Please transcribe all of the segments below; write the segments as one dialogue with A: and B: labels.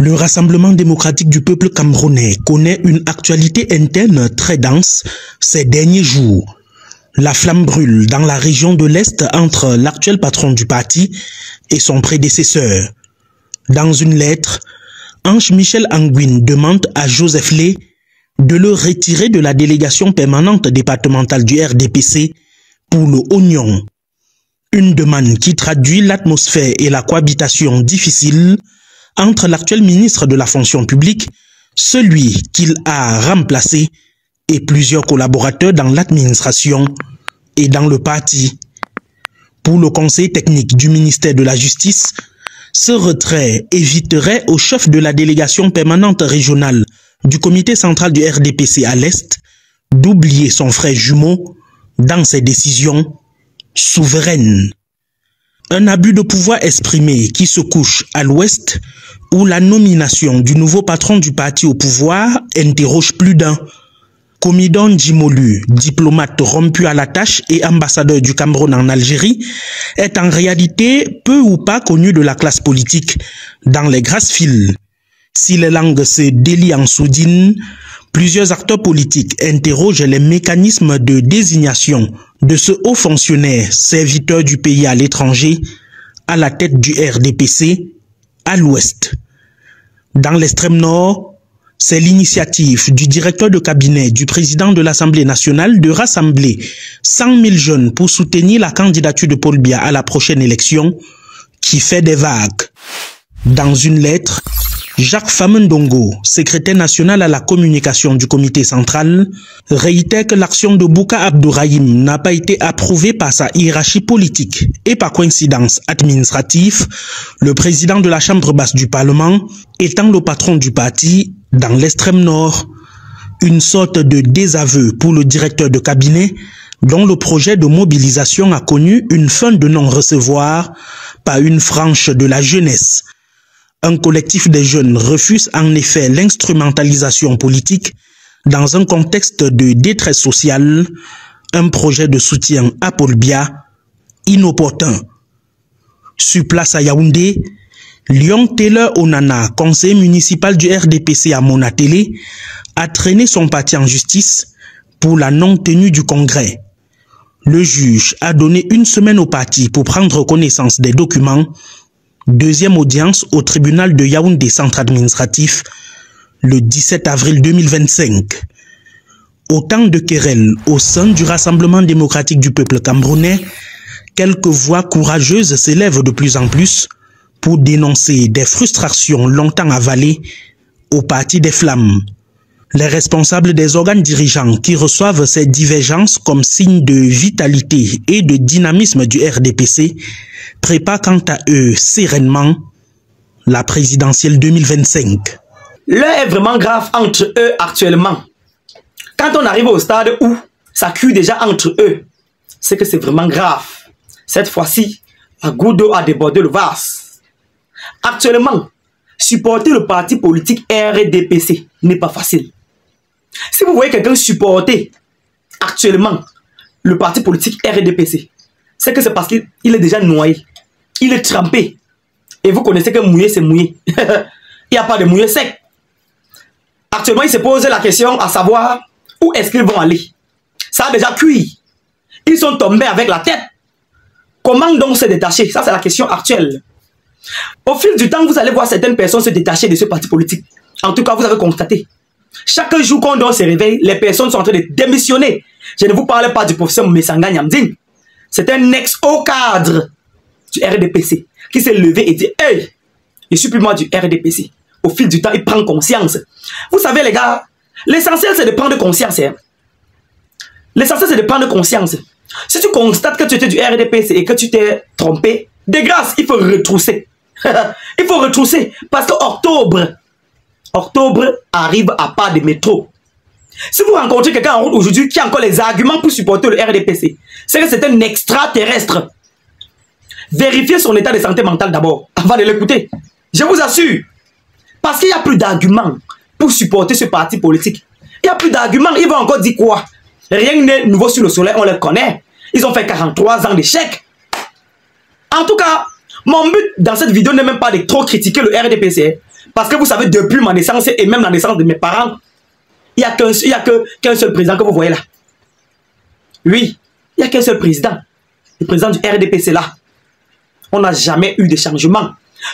A: Le Rassemblement démocratique du peuple camerounais connaît une actualité interne très dense ces derniers jours. La flamme brûle dans la région de l'Est entre l'actuel patron du parti et son prédécesseur. Dans une lettre, Ange-Michel Anguine demande à Joseph Lé de le retirer de la délégation permanente départementale du RDPC pour le Oignon. Une demande qui traduit l'atmosphère et la cohabitation difficile entre l'actuel ministre de la fonction publique, celui qu'il a remplacé, et plusieurs collaborateurs dans l'administration et dans le parti. Pour le conseil technique du ministère de la Justice, ce retrait éviterait au chef de la délégation permanente régionale du comité central du RDPC à l'Est d'oublier son frère jumeau dans ses décisions souveraines. Un abus de pouvoir exprimé qui se couche à l'Ouest, où la nomination du nouveau patron du parti au pouvoir interroge plus d'un. Comidon Djimolu, diplomate rompu à la tâche et ambassadeur du Cameroun en Algérie, est en réalité peu ou pas connu de la classe politique dans les grasses files. Si les langues se délient en sourdine, plusieurs acteurs politiques interrogent les mécanismes de désignation de ce haut fonctionnaire serviteur du pays à l'étranger à la tête du RDPC à l'Ouest. Dans l'extrême nord, c'est l'initiative du directeur de cabinet du président de l'Assemblée nationale de rassembler 100 000 jeunes pour soutenir la candidature de Paul Biya à la prochaine élection qui fait des vagues. Dans une lettre, Jacques Famendongo, secrétaire national à la communication du comité central, réitère que l'action de Bouka Abdourahim n'a pas été approuvée par sa hiérarchie politique et par coïncidence administrative, le président de la chambre basse du Parlement étant le patron du parti dans l'extrême nord. Une sorte de désaveu pour le directeur de cabinet dont le projet de mobilisation a connu une fin de non-recevoir par une frange de la jeunesse. Un collectif des jeunes refuse en effet l'instrumentalisation politique dans un contexte de détresse sociale, un projet de soutien à Paul Biya inopportun. Sur place à Yaoundé, Lyon Taylor Onana, conseiller municipal du RDPC à Monatélé, a traîné son parti en justice pour la non-tenue du congrès. Le juge a donné une semaine au parti pour prendre connaissance des documents. Deuxième audience au tribunal de Yaoundé centre administratif le 17 avril 2025. Autant de querelles au sein du Rassemblement démocratique du peuple camerounais, quelques voix courageuses s'élèvent de plus en plus pour dénoncer des frustrations longtemps avalées au parti des Flammes. Les responsables des organes dirigeants qui reçoivent ces divergences comme signe de vitalité et de dynamisme du RDPC préparent quant à eux sereinement la présidentielle 2025.
B: L'heure est vraiment grave entre eux actuellement. Quand on arrive au stade où ça cuit déjà entre eux, c'est que c'est vraiment grave. Cette fois-ci, la goutte d'eau a débordé le vase. Actuellement, supporter le parti politique RDPC n'est pas facile. Si vous voyez quelqu'un supporter actuellement le parti politique RDPC, c'est que c'est parce qu'il est déjà noyé. Il est trempé. Et vous connaissez que mouiller, c'est mouiller. Il n'y a pas de mouiller sec. Actuellement, il se pose la question à savoir où est-ce qu'ils vont aller. Ça a déjà cuit. Ils sont tombés avec la tête. Comment donc se détacher? Ça, c'est la question actuelle. Au fil du temps, vous allez voir certaines personnes se détacher de ce parti politique. En tout cas, vous avez constaté. Chaque jour qu'on doit se réveiller, les personnes sont en train de démissionner. Je ne vous parle pas du professeur Messanga Nyamding. C'est un ex-haut cadre du RDPC qui s'est levé et dit « Hey, je suis plus moi du RDPC. » Au fil du temps, il prend conscience. Vous savez les gars, l'essentiel c'est de prendre conscience. Hein. L'essentiel c'est de prendre conscience. Si tu constates que tu étais du RDPC et que tu t'es trompé, de grâce, il faut retrousser. Il faut retrousser parce que octobre arrive à pas de métro. Si vous rencontrez quelqu'un en route aujourd'hui qui a encore les arguments pour supporter le RDPC, c'est que c'est un extraterrestre. Vérifiez son état de santé mentale d'abord, avant de l'écouter. Je vous assure. Parce qu'il n'y a plus d'arguments pour supporter ce parti politique. Il n'y a plus d'arguments. Ils vont encore dire quoi? Rien n'est nouveau sur le soleil, on les connaît. Ils ont fait 43 ans d'échec. En tout cas, mon but dans cette vidéo n'est même pas de trop critiquer le RDPC. Parce que vous savez, depuis ma naissance et même la naissance de mes parents, il n'y a qu'un seul président que vous voyez là. Oui, il n'y a qu'un seul président. Le président du RDPC là. On n'a jamais eu de changement.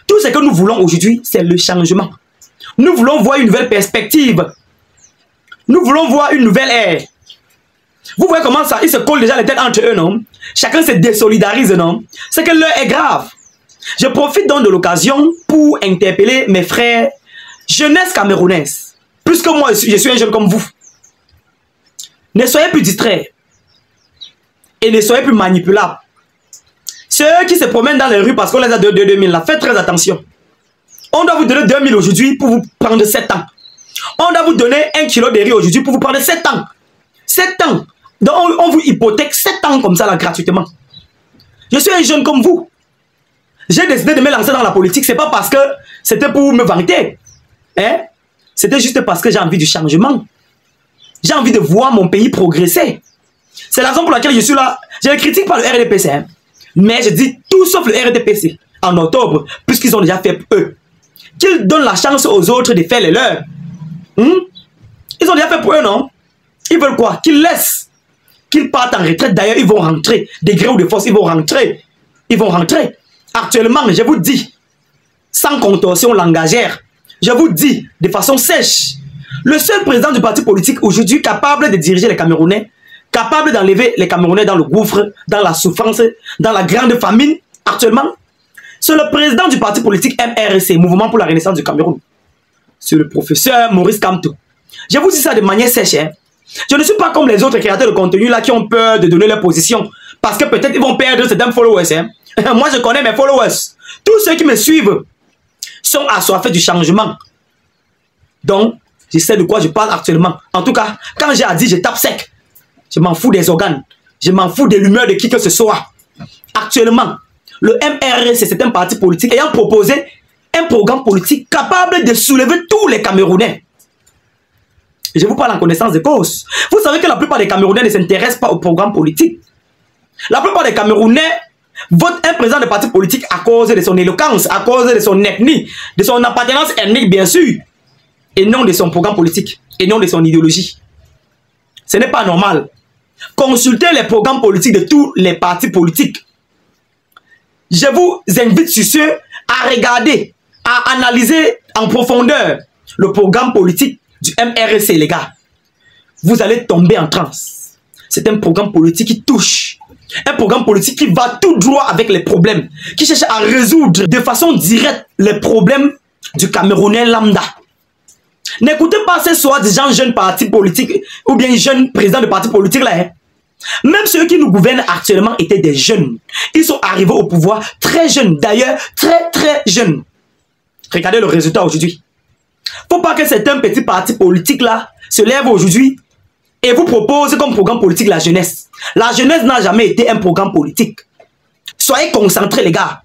B: Tout ce que nous voulons aujourd'hui, c'est le changement. Nous voulons voir une nouvelle perspective. Nous voulons voir une nouvelle ère. Vous voyez comment ça, ils se collent déjà les têtes entre eux, non? Chacun se désolidarise, non? C'est que l'heure est grave. Je profite donc de l'occasion pour interpeller mes frères jeunesse camerounaise. Puisque moi, je suis un jeune comme vous. Ne soyez plus distraits. Et ne soyez plus manipulables. Ceux qui se promènent dans les rues parce qu'on les a de 2000 là, faites très attention. On doit vous donner 2000 aujourd'hui pour vous prendre 7 ans. On doit vous donner 1 kilo de riz aujourd'hui pour vous prendre 7 ans. 7 ans. Donc on vous hypothèque 7 ans comme ça là gratuitement. Je suis un jeune comme vous. J'ai décidé de me lancer dans la politique. C'est pas parce que c'était pour me vanter. Hein? C'était juste parce que j'ai envie du changement. J'ai envie de voir mon pays progresser. C'est la raison pour laquelle je suis là. Je ne critique pas le RDPC. Hein? Mais je dis tout sauf le RDPC en octobre, puisqu'ils ont déjà fait eux. Qu'ils donnent la chance aux autres de faire les leurs. Ils ont déjà fait pour eux, non? Ils veulent quoi? Qu'ils laissent. Qu'ils partent en retraite. D'ailleurs, ils vont rentrer. De gré ou de force, ils vont rentrer. Ils vont rentrer. Actuellement, je vous dis, sans contorsion langagière, je vous dis de façon sèche, le seul président du parti politique aujourd'hui capable de diriger les Camerounais, capable d'enlever les Camerounais dans le gouffre, dans la souffrance, dans la grande famine, actuellement, c'est le président du parti politique MRC, Mouvement pour la Renaissance du Cameroun. C'est le professeur Maurice Kamto. Je vous dis ça de manière sèche. Hein. Je ne suis pas comme les autres créateurs de contenu là qui ont peur de donner leur position parce que peut-être ils vont perdre certains followers. Hein. Moi, je connais mes followers. Tous ceux qui me suivent sont assoiffés du changement. Donc, je sais de quoi je parle actuellement. En tout cas, quand j'ai à dire, je tape sec. Je m'en fous des organes. Je m'en fous de l'humeur de qui que ce soit. Actuellement, le MRC, c'est un parti politique ayant proposé un programme politique capable de soulever tous les Camerounais. Et je vous parle en connaissance de cause. Vous savez que la plupart des Camerounais ne s'intéressent pas au programme politique. La plupart des Camerounais votent un président de parti politique à cause de son éloquence, à cause de son ethnie, de son appartenance ethnique, bien sûr, et non de son programme politique, et non de son idéologie. Ce n'est pas normal. Consultez les programmes politiques de tous les partis politiques. Je vous invite sur ce à regarder, à analyser en profondeur le programme politique du MRC, les gars. Vous allez tomber en transe. C'est un programme politique qui touche. Un programme politique qui va tout droit avec les problèmes. Qui cherche à résoudre de façon directe les problèmes du Camerounais lambda. N'écoutez pas ces soi-disant jeunes partis politiques ou bien jeunes présidents de partis politiques là. Hein. Même ceux qui nous gouvernent actuellement étaient des jeunes. Ils sont arrivés au pouvoir très jeunes. D'ailleurs, très jeunes. Regardez le résultat aujourd'hui. Faut pas que certains petits partis politiques là se lèvent aujourd'hui et vous proposent comme programme politique la jeunesse. La jeunesse n'a jamais été un programme politique. Soyez concentrés les gars.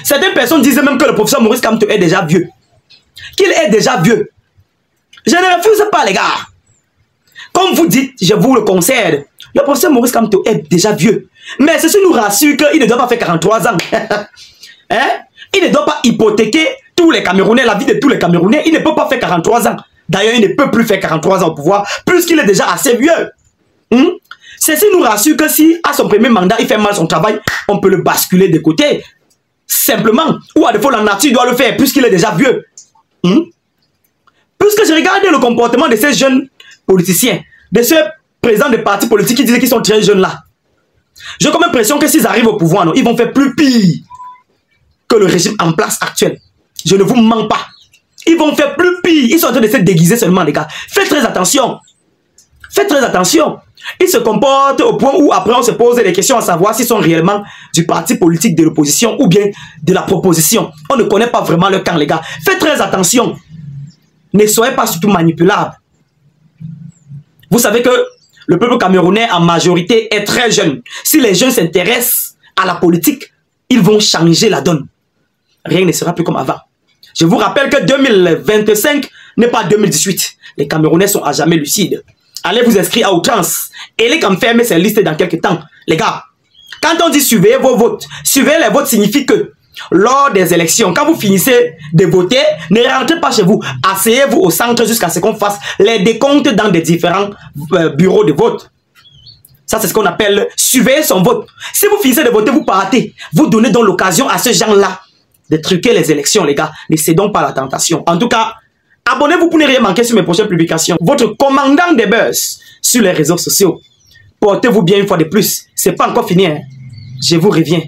B: Certaines personnes disaient même que le professeur Maurice Kamto est déjà vieux. Qu'il est déjà vieux. Je ne refuse pas les gars. Comme vous dites, je vous le concède. Le professeur Maurice Kamto est déjà vieux. Mais ceci nous rassure qu'il ne doit pas faire 43 ans. Hein? Il ne doit pas hypothéquer tous les Camerounais, la vie de tous les Camerounais. Il ne peut pas faire 43 ans. D'ailleurs, il ne peut plus faire 43 ans au pouvoir, puisqu'il est déjà assez vieux. Ceci nous rassure que si, à son premier mandat, il fait mal son travail, on peut le basculer de côté. Simplement. Ou à défaut, la nature doit le faire, puisqu'il est déjà vieux. Puisque j'ai regardé le comportement de ces jeunes politiciens, de ceux présidents des partis politiques qui disaient qu'ils sont très jeunes là. J'ai comme l'impression que s'ils arrivent au pouvoir, non, ils vont faire plus pire que le régime en place actuel. Je ne vous mens pas. Ils vont faire plus pire. Ils sont en train de se déguiser seulement, les gars. Faites très attention. Faites très attention. Ils se comportent au point où après on se pose des questions à savoir s'ils sont réellement du parti politique de l'opposition ou bien de la proposition. On ne connaît pas vraiment le camp, les gars. Faites très attention. Ne soyez pas surtout manipulables. Vous savez que le peuple camerounais en majorité est très jeune. Si les jeunes s'intéressent à la politique, ils vont changer la donne. Rien ne sera plus comme avant. Je vous rappelle que 2025 n'est pas 2018. Les Camerounais sont à jamais lucides. Allez vous inscrire à outrance. Et les camps ferment ces listes dans quelques temps. Les gars, quand on dit suivez vos votes, suivez les votes signifie que lors des élections, quand vous finissez de voter, ne rentrez pas chez vous. Asseyez-vous au centre jusqu'à ce qu'on fasse les décomptes dans des différents bureaux de vote. Ça, c'est ce qu'on appelle surveiller son vote. Si vous finissez de voter, vous partez. Vous donnez donc l'occasion à ces gens-là de truquer les élections, les gars. Ne cédons pas à la tentation. En tout cas, abonnez-vous pour ne rien manquer sur mes prochaines publications. Votre commandant des buzz sur les réseaux sociaux. Portez-vous bien une fois de plus. C'est pas encore fini, hein. Je vous reviens.